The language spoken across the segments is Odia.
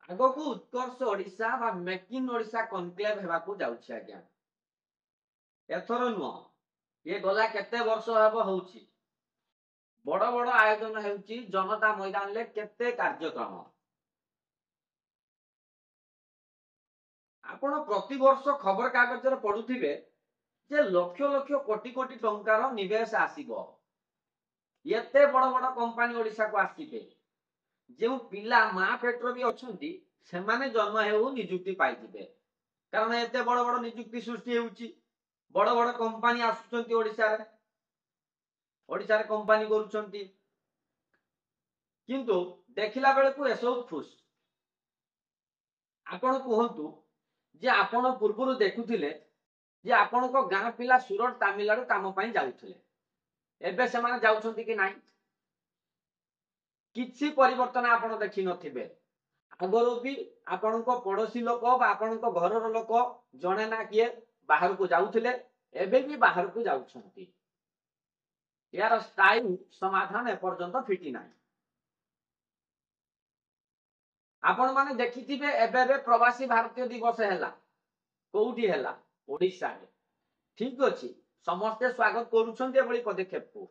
ଆଗକୁ ଉତ୍କର୍ଷ ଓଡିଶା ବା ମେକ୍ ଇନ୍ ଓଡିଶା କନକ୍ଲେଭ ହେବାକୁ ଯାଉଛି ଆଜ୍ଞା। ଏଥର ନୁହଁ, ଇଏ ଗଲା କେତେ ବର୍ଷ ହେବ ହଉଛି। ବଡ ବଡ ଆୟୋଜନ ହେଉଛି, ଜନତା ମଇଦାନରେ କେତେ କାର୍ଯ୍ୟକ୍ରମ। ଆପଣ ପ୍ରତିବର୍ଷ ଖବର କାଗଜରେ ପଢୁଥିବେ ଯେ ଲକ୍ଷ ଲକ୍ଷ କୋଟି କୋଟି ଟଙ୍କାର ନିବେଶ ଆସିବ। ଏତେ ବଡ ବଡ କମ୍ପାନୀ ଓଡିଶାକୁ ଆସିବେ। ଯେଉଁ ପିଲା ମା ପେଟର ବି ଅଛନ୍ତି ସେମାନେ ଜନ୍ମ ହେଉ ନିଯୁକ୍ତି ପାଇଯିବେ। କାରଣ ଏତେ ବଡ ବଡ ନିଯୁକ୍ତି ସୃଷ୍ଟି ହେଉଛି। ବଡ ବଡ କମ୍ପାନୀ ଆସୁଛନ୍ତି ଓଡିଶାରେ, ଓଡିଶାରେ କମ୍ପାନୀ କରୁଛନ୍ତି। କିନ୍ତୁ ଦେଖିଲା ବେଳକୁ ଏସବୁ ଫୁସ୍। ଆପଣ କୁହନ୍ତୁ ଯେ ଆପଣ ପୂର୍ବରୁ ଦେଖୁଥିଲେ ଯେ ଆପଣଙ୍କ ଗାଁ ପିଲା ସୁରଟ ତାମିଲନାଡୁ କାମ ପାଇଁ ଯାଉଥିଲେ, ଏବେ ସେମାନେ ଯାଉଛନ୍ତି କି ନାହିଁ? କିଛି ପରିବର୍ତ୍ତନ ଆପଣ ଦେଖି ନଥିବେ। ଆଗରୁ ବି ଆପଣଙ୍କ ପଡୋଶୀ ଲୋକ ବା ଆପଣଙ୍କ ଘରର ଲୋକ ଜଣେ ନା କିଏ ବାହାରକୁ ଯାଉଥିଲେ, ଏବେ ବି ବାହାରକୁ ଯାଉଛନ୍ତି। ଏହାର ସ୍ଥାୟୀ ସମାଧାନ ଏପର୍ଯ୍ୟନ୍ତ ଫିଟି ନାହିଁ। ଆପଣ ମାନେ ଦେଖିଥିବେ ଏବେ ଏବେ ପ୍ରବାସୀ ଭାରତୀୟ ଦିବସ ହେଲା, କୋଉଠି ହେଲା? ଓଡିଶାରେ। ଠିକ ଅଛି, ସମସ୍ତେ ସ୍ୱାଗତ କରୁଛନ୍ତି ଏଭଳି ପଦକ୍ଷେପକୁ,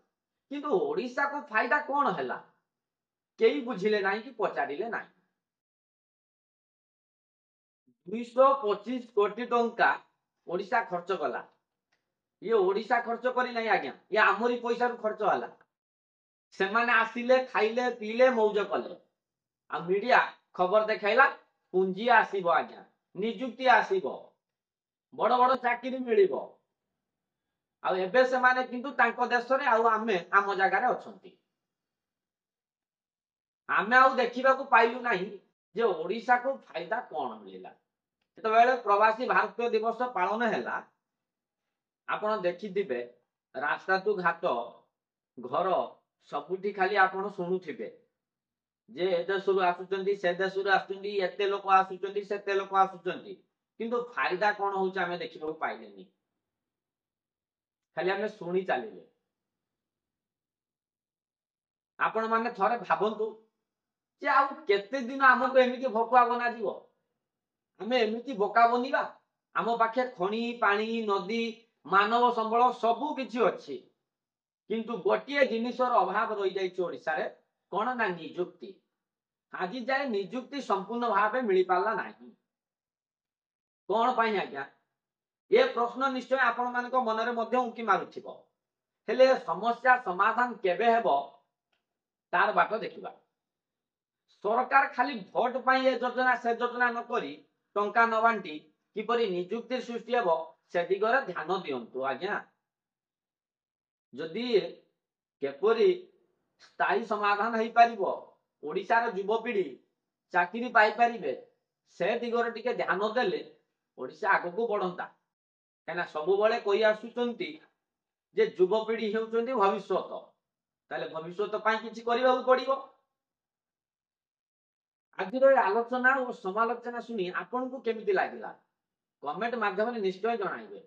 କିନ୍ତୁ ଓଡିଶାକୁ ଫାଇଦା କଣ ହେଲା କେହି ବୁଝିଲେ ନାହିଁ କି ପଚାରିଲେ ନାହିଁ। 225 କୋଟି ଟଙ୍କା ଓଡିଶା ଖର୍ଚ୍ଚ କଲା। ଇଏ ଓଡିଶା ଖର୍ଚ୍ଚ କରି ନାହିଁ ଆଜ୍ଞା, ଇଏ ଆମରି ପଇସାରୁ ଖର୍ଚ୍ଚ ହେଲା। ସେମାନେ ଆସିଲେ, ଖାଇଲେ, ପିଇଲେ, ମୌଜ କଲେ। ଆଉ ମିଡିଆ ଖବର ଦେଖାଇଲା ପୁଞ୍ଜି ଆସିବ ଆଜ୍ଞା, ନିଯୁକ୍ତି ଆସିବ, ବଡ ବଡ ଚାକିରି ମିଳିବ। ଆଉ ଏବେ ସେମାନେ କିନ୍ତୁ ତାଙ୍କ ଦେଶରେ, ଆଉ ଆମେ ଆମ ଜାଗାରେ ଅଛନ୍ତି। ଆମେ ଆଉ ଦେଖିବାକୁ ପାଇଲୁ ନାହିଁ ଯେ ଓଡିଶାକୁ ଫାଇଦା କଣ ମିଳିଲା। ଯେତେବେଳେ ପ୍ରବାସୀ ଭାରତୀୟ ଦିବସ ପାଳନ ହେଲା, ଆପଣ ଦେଖିଥିବେ ରାସ୍ତାକୁ ଘାଟ, ଘର ସବୁଠି ଖାଲି ଆପଣ ଶୁଣୁଥିବେ ଯେ ଏ ଦେଶରୁ ଆସୁଛନ୍ତି, ସେ ଦେଶରୁ ଆସୁଛନ୍ତି, ଏତେ ଲୋକ ଆସୁଛନ୍ତି, ସେତେ ଲୋକ ଆସୁଛନ୍ତି, କିନ୍ତୁ ଫାଇଦା କଣ ହଉଛି ଆମେ ଦେଖିବାକୁ ପାଇଲେନି। ଖାଲି ଆମେ ଶୁଣି ଚାଲିଲେ। ଆପଣ ମାନେ ଥରେ ଭାବନ୍ତୁ ଯେ ଆଉ କେତେ ଦିନ ଆମକୁ ଏମିତି ଭକୁଆ ବନାଯିବ? ଆମେ ଏମିତି ବୋକା ବନିବା? ଆମ ପାଖେ ଖଣି, ପାଣି, ନଦୀ, ମାନବ ସମ୍ବଳ ସବୁ କିଛି ଅଛି, କିନ୍ତୁ ଗୋଟିଏ ଜିନିଷର ଅଭାବ ରହିଯାଇଛି ଓଡିଶାରେ, କଣ ନା ନିଯୁକ୍ତି। ଆଜି ଯାଏ ନିଯୁକ୍ତି ସମ୍ପୂର୍ଣ୍ଣ ଭାବେ ମିଳିପାରିଲା ନାହିଁ। କଣ ପାଇଁ ଆଜ୍ଞା? ଏ ପ୍ରଶ୍ନ ନିଶ୍ଚୟ ଆପଣ ମାନଙ୍କ ମନରେ ମଧ୍ୟ ଉଙ୍କି ମାରୁଥିବ। ହେଲେ ସମସ୍ୟା ସମାଧାନ କେବେ ହେବ ତାର ବାଟ ଦେଖିବା। ସରକାର ଖାଲି ଭୋଟ ପାଇଁ ଏ ଯୋଜନା ସେ ଯୋଜନା ନ କରି, ଟଙ୍କା ନ ବାଣ୍ଟି କିପରି ନିଯୁକ୍ତି ସୃଷ୍ଟି ହେବ ସେ ଦିଗରେ ଧ୍ୟାନ ଦିଅନ୍ତୁ ଆଜ୍ଞା। ଯଦି କିପରି ସ୍ଥାୟୀ ସମାଧାନ ହେଇପାରିବ, ଓଡିଶାର ଯୁବପିଢି ଚାକିରି ପାଇପାରିବେ, ସେ ଦିଗରେ ଟିକେ ଧ୍ୟାନ ଦେଲେ ଓଡିଶା ଆଗକୁ ବଢନ୍ତା। କାହିଁକିନା ସବୁବେଳେ କହି ଆସୁଛନ୍ତି ଯେ ଯୁବପିଢି ହେଉଛନ୍ତି ଭବିଷ୍ୟତ, ତାହେଲେ ଭବିଷ୍ୟତ ପାଇଁ କିଛି କରିବାକୁ ପଡିବ। ଆଜିର ଆଲୋଚନା ଓ ସମାଲୋଚନା ଶୁଣି ଆପଣଙ୍କୁ କେମିତି ଲାଗିଲା? କମେଣ୍ଟ ମାଧ୍ୟମରେ ନିଶ୍ଚୟ ଜଣାଇବେ।